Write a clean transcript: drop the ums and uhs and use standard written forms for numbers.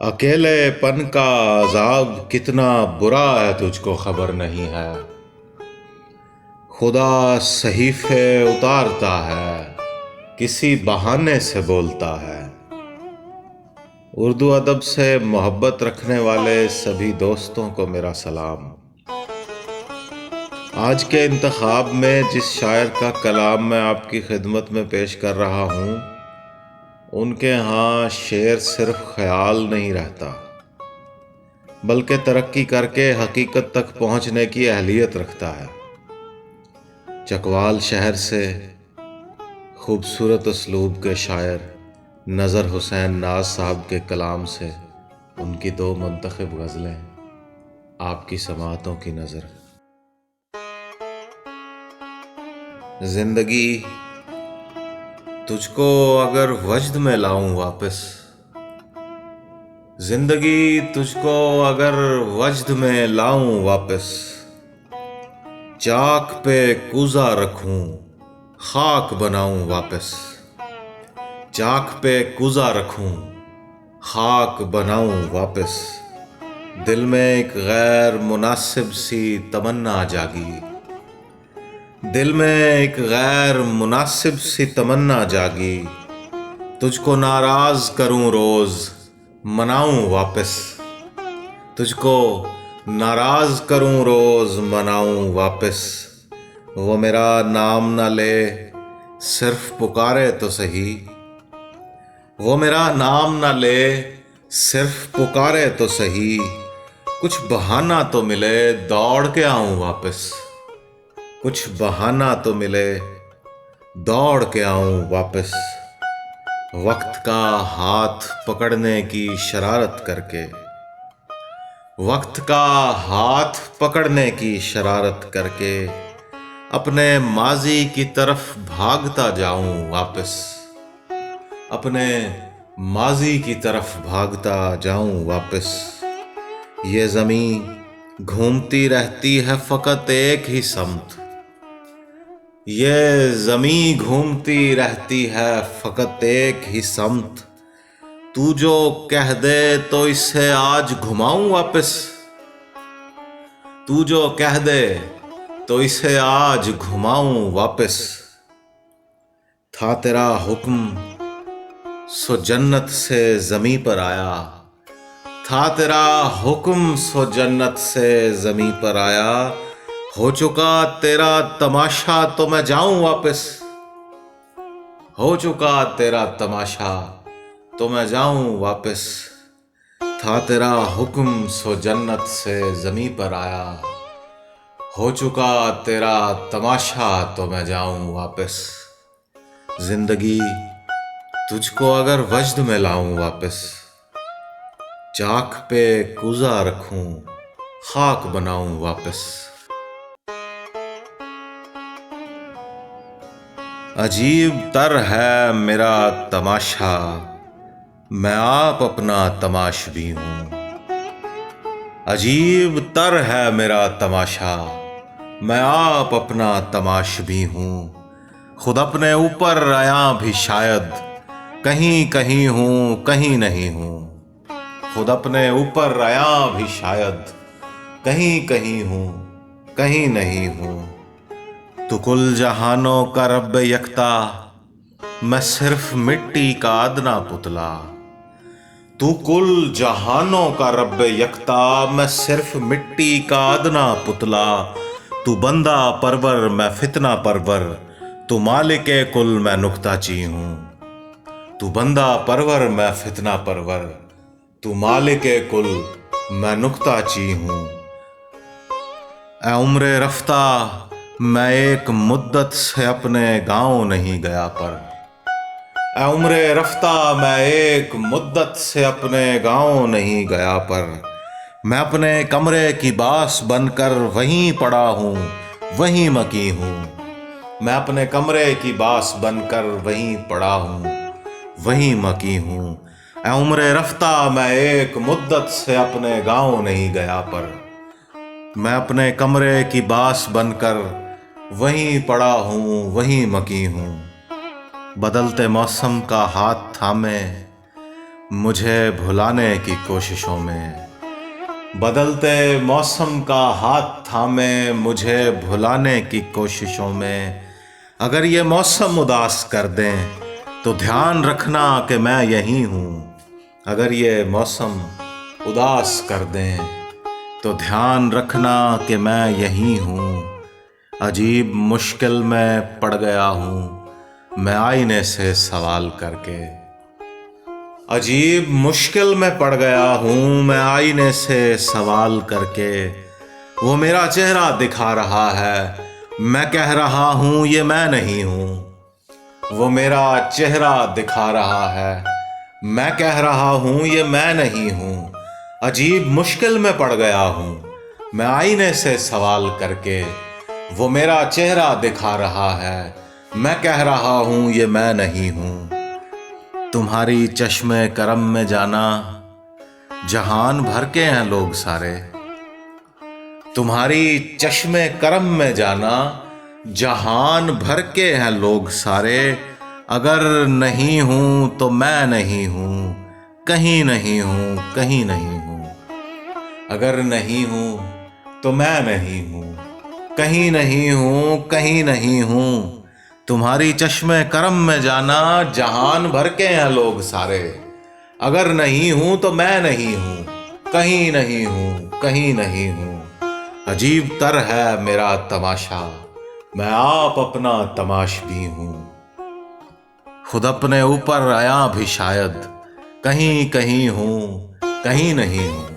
अकेलेपन का अजाब कितना बुरा है तुझको खबर नहीं है। खुदा सहीफे उतारता है, किसी बहाने से बोलता है। उर्दू अदब से मोहब्बत रखने वाले सभी दोस्तों को मेरा सलाम। आज के इंतखाब में जिस शायर का कलाम मैं आपकी खिदमत में पेश कर रहा हूँ, उनके यहाँ शेर सिर्फ ख्याल नहीं रहता, बल्कि तरक्की करके हकीकत तक पहुँचने की अहलियत रखता है। चकवाल शहर से खूबसूरत उसलूब के शायर नज़र हुसैन नाज साहब के कलाम से उनकी दो मुंतखब गज़लें आपकी समाअतों की नज़र। जिंदगी तुझको अगर वजद में लाऊं वापस, जिंदगी तुझको अगर वजद में लाऊं वापस, चाक पे कूजा रखूं खाक बनाऊं वापस, चाक पे कूजा रखूं खाक बनाऊं वापस। दिल में एक गैर मुनासिब सी तमन्ना जागी, दिल में एक गैर मुनासिब सी तमन्ना जागी। तुझको नाराज करूं रोज मनाऊं वापस, तुझको नाराज करूं रोज मनाऊं वापस। वो मेरा नाम ना ले सिर्फ पुकारे तो सही, वो मेरा नाम ना ले सिर्फ पुकारे तो सही। कुछ बहाना तो मिले दौड़ के आऊं वापस, कुछ बहाना तो मिले दौड़ के आऊं वापस। वक्त का हाथ पकड़ने की शरारत करके, वक्त का हाथ पकड़ने की शरारत करके, अपने माजी की तरफ भागता जाऊं वापस, अपने माजी की तरफ भागता जाऊं वापस। ये ज़मीं घूमती रहती है फ़कत एक ही समत, ये ज़मीं घूमती रहती है फ़कत एक ही समत। तू जो कह दे तो इसे आज घुमाऊं वापस, तू जो कह दे तो इसे आज घुमाऊं वापस। था तेरा हुक्म सो जन्नत से ज़मीं पर आया, था तेरा हुक्म सो जन्नत से ज़मीं पर आया। हो चुका तेरा तमाशा तो मैं जाऊं वापस, हो चुका तेरा तमाशा तो मैं जाऊं वापस। था तेरा हुक्म सो जन्नत से ज़मीं पर आया, हो चुका तेरा तमाशा तो मैं जाऊं वापस। जिंदगी तुझको अगर वजद में लाऊं वापस, चाक पे कूजा रखूं खाक बनाऊं वापस। अजीब तर है मेरा तमाशा, मैं आप अपना तमाशबी हूँ। अजीब तर है मेरा तमाशा, मैं आप अपना तमाशबी हूँ। खुद अपने ऊपर आया भी शायद, कहीं कहीं हूँ कहीं नहीं हूँ। खुद अपने ऊपर आया भी शायद, कहीं कहीं हूँ कहीं नहीं हूँ। तू कुल जहानों का रब यकता, मैं सिर्फ मिट्टी का अदना पुतला। तू कुल जहानों का रब यकता, मैं सिर्फ मिट्टी का अदना पुतला। तू बंदा परवर मैं फितना परवर, तू मालिके कुल मैं नुक्ताची हूँ। तू बंदा परवर मैं फितना परवर, तू मालिके कुल मैं नुक्ताची हूँ। ऐ उम्रे रफ्ता मैं एक मुद्दत से अपने गांव नहीं गया पर, ऐ उम्रे रफ्ता मैं एक मुद्दत से अपने गांव नहीं गया पर। मैं अपने कमरे की बास बनकर वहीं पड़ा हूँ वहीं मकी हूँ। मैं अपने कमरे की बास बनकर वहीं पड़ा हूँ वहीं मकी हूँ। ऐ उम्रे रफ्ता मैं एक मुद्दत से अपने गांव नहीं गया पर, मैं अपने कमरे की बास बनकर वहीं पड़ा हूँ वहीं मकी हूँ। बदलते मौसम का हाथ थामे मुझे भुलाने की कोशिशों में। बदलते मौसम का हाथ थामे मुझे भुलाने की कोशिशों में। अगर ये मौसम उदास कर दें तो ध्यान रखना कि मैं यहीं हूँ। अगर ये मौसम उदास कर दें तो ध्यान रखना कि मैं यहीं हूँ। अजीब मुश्किल में पड़ गया हूँ मैं आईने से सवाल करके। अजीब मुश्किल में पड़ गया हूँ मैं आईने से सवाल करके। वो मेरा चेहरा दिखा रहा है मैं कह रहा हूँ ये मैं नहीं हूँ। वो मेरा चेहरा दिखा रहा है मैं कह रहा हूँ ये मैं नहीं हूँ। अजीब मुश्किल में पड़ गया हूँ मैं आईने से सवाल करके। वो मेरा चेहरा दिखा रहा है मैं कह रहा हूँ ये मैं नहीं हूँ। तुम्हारी चश्मे करम में जाना जहान भर के हैं लोग सारे। तुम्हारी चश्मे करम में जाना जहान भर के हैं लोग सारे। अगर नहीं हूं तो मैं नहीं हूं कहीं नहीं हूं कहीं नहीं हूं। अगर नहीं हूं तो मैं नहीं हूं कहीं नहीं हूं कहीं नहीं हूं। तुम्हारी चश्मे करम में जाना जहान भर के हैं लोग सारे। अगर नहीं हूं तो मैं नहीं हूं कहीं नहीं हूं कहीं नहीं हूं। अजीब तर है मेरा तमाशा मैं आप अपना तमाशबी हूं। खुद अपने ऊपर आया भी शायद कहीं कहीं हूं कहीं नहीं हूं।